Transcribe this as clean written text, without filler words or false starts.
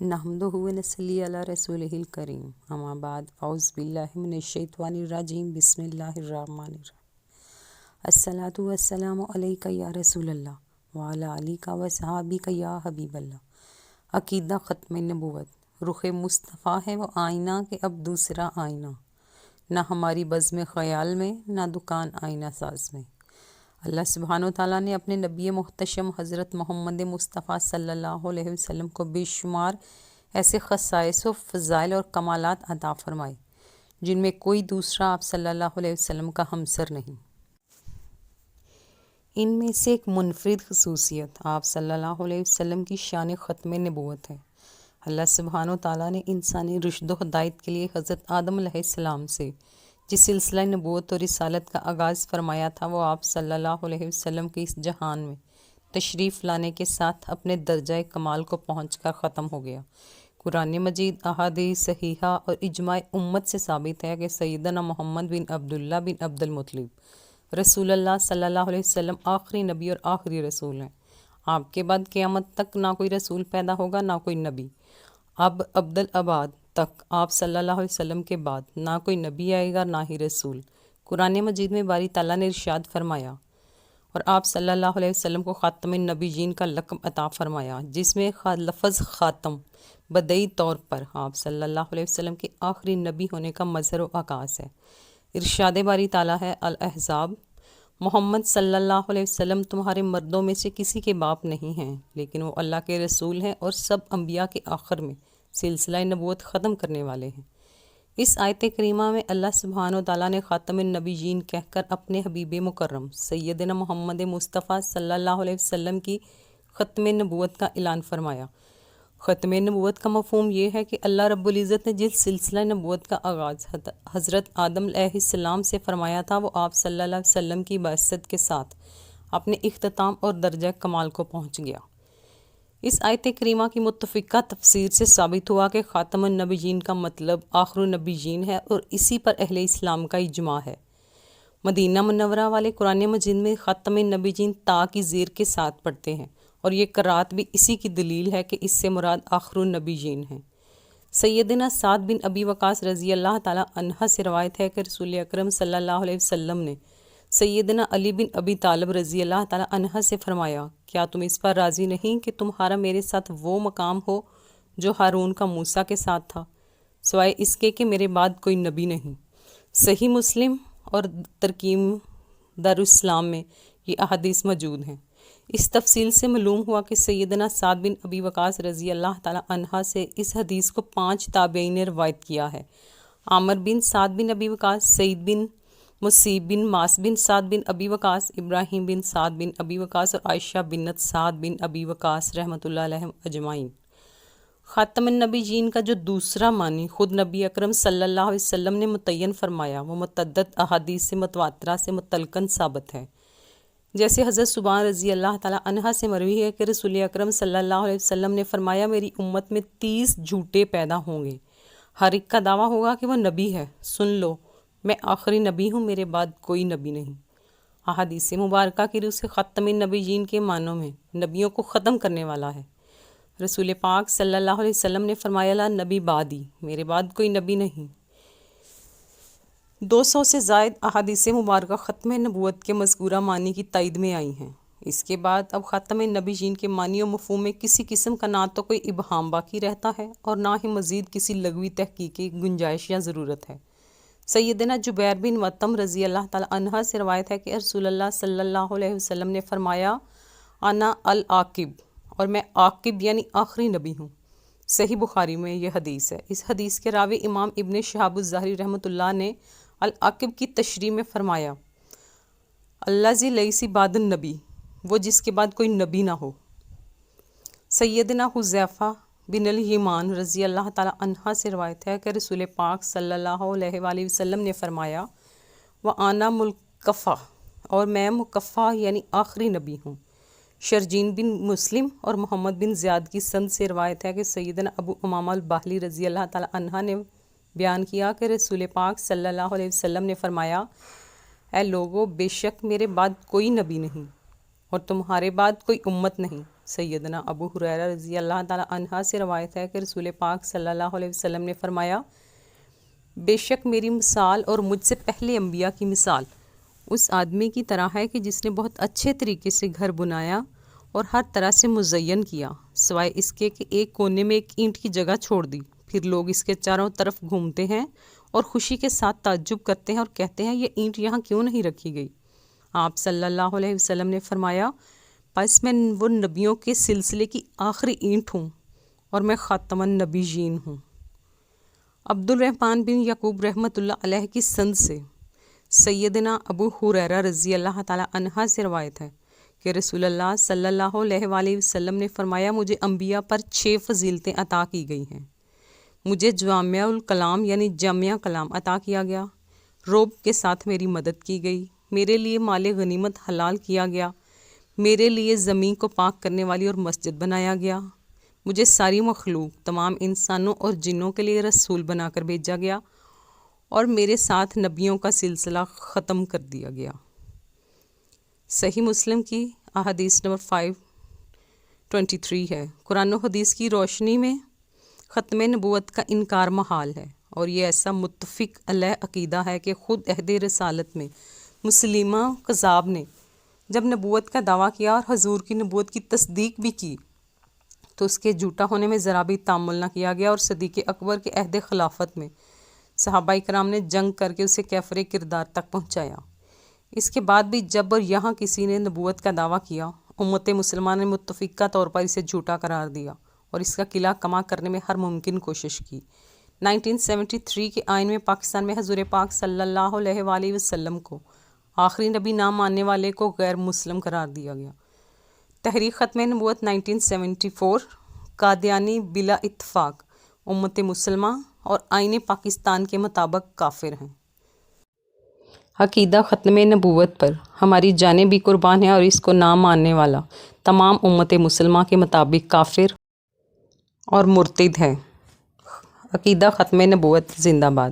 نحمدہ ونصلی علی رسولہ الکریم اما بعد اعوذ باللہ من الشیطان الرجیم بسم اللہ الرحمن الرحیم الصلاۃ والسلام علیک یا رسول اللہ وعلی آلک وصحابک یا حبیب اللہ۔ عقیدہ ختم نبوت۔ رخ مصطفیٰ ہے وہ آئینہ کہ اب دوسرا آئینہ، نہ ہماری بزم خیال میں نہ دکان آئینہ ساز میں۔ اللہ سبحانہ و تعالیٰ نے اپنے نبی محتشم حضرت محمد مصطفیٰ صلی اللہ علیہ وسلم کو بے شمار ایسے خصائص و فضائل اور کمالات عطا فرمائے جن میں کوئی دوسرا آپ صلی اللہ علیہ وسلم کا ہمسر نہیں۔ ان میں سے ایک منفرد خصوصیت آپ صلی اللہ علیہ وسلم کی شان ختم نبوت ہے۔ اللہ سبحانہ و تعالیٰ نے انسانی رشد و ہدایت کے لیے حضرت آدم علیہ السلام سے جس سلسلہ نبوت اور رسالت کا آغاز فرمایا تھا وہ آپ صلی اللہ علیہ وسلم کے اس جہان میں تشریف لانے کے ساتھ اپنے درجہ کمال کو پہنچ کر ختم ہو گیا۔ قرآن مجید، احادیث صحیحہ اور اجماع امت سے ثابت ہے کہ سیدنا محمد بن عبداللہ بن عبد المطلب رسول اللہ صلی اللہ علیہ وسلم آخری نبی اور آخری رسول ہیں۔ آپ کے بعد قیامت تک نہ کوئی رسول پیدا ہوگا نہ کوئی نبی۔ اب ابدالآباد تک آپ صلی اللہ علیہ وسلم کے بعد نہ کوئی نبی آئے گا نہ ہی رسول۔ قرآن مجید میں باری تعالیٰ نے ارشاد فرمایا اور آپ صلی اللہ علیہ وسلم کو خاتم النبیین کا لقب عطا فرمایا، جس میں لفظ خاتم بدئی طور پر آپ صلی اللہ علیہ وسلم کے آخری نبی ہونے کا مظہر و عکاس ہے۔ ارشاد باری تعالیٰ ہے الاحزاب، محمد صلی اللہ علیہ وسلم تمہارے مردوں میں سے کسی کے باپ نہیں ہیں، لیکن وہ اللہ کے رسول ہیں اور سب انبیاء کے آخر میں سلسلہ نبوت ختم کرنے والے ہیں۔ اس آیت کریمہ میں اللہ سبحانہ و تعالیٰ نے خاتم النبیین کہہ کر اپنے حبیب مکرم سیدنا محمد مصطفیٰ صلی اللہ علیہ وسلم کی ختم نبوت کا اعلان فرمایا۔ ختم نبوت کا مفہوم یہ ہے کہ اللہ رب العزت نے جس سلسلہ نبوت کا آغاز حضرت آدم علیہ السلام سے فرمایا تھا وہ آپ صلی اللہ علیہ وسلم کی بعثت کے ساتھ اپنے اختتام اور درجہ کمال کو پہنچ گیا۔ اس آیت کریمہ کی متفقہ تفسیر سے ثابت ہوا کہ خاتم النبیین کا مطلب آخر النبیین ہے اور اسی پر اہل اسلام کا اجماع ہے۔ مدینہ منورہ والے قرآن مجید میں خاتم النبیین تا کی زیر کے ساتھ پڑھتے ہیں اور یہ قرات بھی اسی کی دلیل ہے کہ اس سے مراد آخر النبیین ہیں۔ سیدنا سعد بن ابی وقاص رضی اللہ تعالیٰ عنہ سے روایت ہے کہ رسول اکرم صلی اللہ علیہ وسلم نے سیدنا علی بن ابی طالب رضی اللہ تعالیٰ عنہ سے فرمایا، کیا تم اس پر راضی نہیں کہ تمہارا میرے ساتھ وہ مقام ہو جو ہارون کا موسیٰ کے ساتھ تھا، سوائے اس کے کہ میرے بعد کوئی نبی نہیں۔ صحیح مسلم اور ترکیم دارالاسلام میں یہ احادیث موجود ہیں۔ اس تفصیل سے معلوم ہوا کہ سیدنا سعد بن ابی وقاص رضی اللہ تعالیٰ عنہ سے اس حدیث کو 5 تابعین نے روایت کیا ہے۔ عامر بن سعد بن ابی وقاص، سعید بن مسیب بن ماس بن سعد بن ابی وقاص، ابراہیم بن سعد بن ابی وقاص اور عائشہ بنت سعد بن ابی وقاص رحمۃ اللہ علیہم اجمعین۔ خاتم النبیین کا جو دوسرا معنی خود نبی اکرم صلی اللہ علیہ وسلم نے متعین فرمایا وہ متعدد احادیث متواترہ سے متعلقاً ثابت ہے۔ جیسے حضرت ثوبان رضی اللہ تعالیٰ عنہ سے مروی ہے کہ رسول اکرم صلی اللہ علیہ وسلم نے فرمایا، میری امت میں 30 جھوٹے پیدا ہوں گے، ہر ایک کا دعویٰ ہوگا کہ وہ نبی ہے، سن لو میں آخری نبی ہوں، میرے بعد کوئی نبی نہیں۔ احادیث مبارکہ کی روح سے خاتم النبیین کے معنوں میں نبیوں کو ختم کرنے والا ہے۔ رسول پاک صلی اللہ علیہ وسلم نے فرمایا، لا نبی بعدی، میرے بعد کوئی نبی نہیں۔ 200 سے زائد احادیث مبارکہ ختم نبوت کے مذکورہ معنی کی تائید میں آئی ہیں۔ اس کے بعد اب خاتم النبیین کے معنی و مفہوم میں کسی قسم کا نہ تو کوئی ابہام باقی رہتا ہے اور نہ ہی مزید کسی لغوی تحقیق کی گنجائش یا ضرورت ہے۔ سیدنا جبیر بن مطعم رضی اللہ تعالیٰ عنہ سے روایت ہے کہ رسول اللہ صلی اللہ علیہ وسلم نے فرمایا، انا العاقب، اور میں عاقب یعنی آخری نبی ہوں۔ صحیح بخاری میں یہ حدیث ہے۔ اس حدیث کے راوی امام ابن شہاب الظاہری رحمۃ اللہ نے العاقب کی تشریح میں فرمایا، الذی لیس بعد النبی، وہ جس کے بعد کوئی نبی نہ ہو۔ سیدنا حذیفہ بن الیمان رضی اللہ تعالیٰ عنہ سے روایت ہے کہ رسول پاک صلی اللہ علیہ وآلہ وسلم نے فرمایا، وَأَنَا مُلْقَفَّى، اور میں مقفع یعنی آخری نبی ہوں۔ شرجین بن مسلم اور محمد بن زیاد کی سند سے روایت ہے کہ سیدنا ابو امامہ الباہلی رضی اللہ تعالیٰ عنہ نے بیان کیا کہ رسول پاک صلی اللہ علیہ وسلم نے فرمایا، اے لوگو، بے شک میرے بعد کوئی نبی نہیں۔ اور تمہارے بعد کوئی امت نہیں۔ سیدنا ابو ہریرہ رضی اللہ تعالیٰ عنہ سے روایت ہے کہ رسول پاک صلی اللہ علیہ وسلم نے فرمایا، بے شک میری مثال اور مجھ سے پہلے انبیاء کی مثال اس آدمی کی طرح ہے کہ جس نے بہت اچھے طریقے سے گھر بنایا اور ہر طرح سے مزین کیا، سوائے اس کے کہ ایک کونے میں ایک اینٹ کی جگہ چھوڑ دی۔ پھر لوگ اس کے چاروں طرف گھومتے ہیں اور خوشی کے ساتھ تعجب کرتے ہیں اور کہتے ہیں، یہ اینٹ یہاں کیوں نہیں رکھی گئی؟ آپ صلی اللہ علیہ وسلم نے فرمایا، پس میں وہ نبیوں کے سلسلے کی آخری اینٹ ہوں اور میں خاتم النبیین ہوں۔ عبد الرحمن بن یعقوب رحمۃ اللہ علیہ کی سند سے سیدنا ابو ہریرہ رضی اللہ تعالیٰ عنہ سے روایت ہے کہ رسول اللہ صلی اللہ علیہ وآلہ وسلم نے فرمایا، مجھے انبیاء پر 6 فضیلتیں عطا کی گئی ہیں۔ مجھے جامع الکلام یعنی جامع کلام عطا کیا گیا، روب کے ساتھ میری مدد کی گئی، میرے لیے مال غنیمت حلال کیا گیا، میرے لیے زمین کو پاک کرنے والی اور مسجد بنایا گیا، مجھے ساری مخلوق تمام انسانوں اور جنوں کے لیے رسول بنا کر بھیجا گیا، اور میرے ساتھ نبیوں کا سلسلہ ختم کر دیا گیا۔ صحیح مسلم کی احادیث نمبر 523 ہے۔ قرآن و حدیث کی روشنی میں ختم نبوت کا انکار محال ہے، اور یہ ایسا متفق علیہ عقیدہ ہے کہ خود عہد رسالت میں مسلمہ کذاب نے جب نبوت کا دعویٰ کیا اور حضور کی نبوت کی تصدیق بھی کی تو اس کے جھوٹا ہونے میں ذرا بھی تامل نہ کیا گیا، اور صدیق اکبر کے عہد خلافت میں صحابہ کرام نے جنگ کر کے اسے کیفر کردار تک پہنچایا۔ اس کے بعد بھی جب اور یہاں کسی نے نبوت کا دعویٰ کیا، امت مسلمان نے متفقہ طور پر اسے جھوٹا قرار دیا اور اس کا قلعہ کما کرنے میں ہر ممکن کوشش کی۔ 1973 کے آئین میں پاکستان میں حضور پاک صلی اللہ علیہ وآلہ وسلم کو آخری نبی نہ ماننے والے کو غیر مسلم قرار دیا گیا۔ تحریک ختم نبوت 1974 قادیانی بلا اتفاق امت مسلمہ اور آئین پاکستان کے مطابق کافر ہیں۔ عقیدہ ختم نبوت پر ہماری جانیں بھی قربان ہیں، اور اس کو نہ ماننے والا تمام امت مسلمہ کے مطابق کافر اور مرتد ہے۔ عقیدہ ختم نبوت زندہ باد۔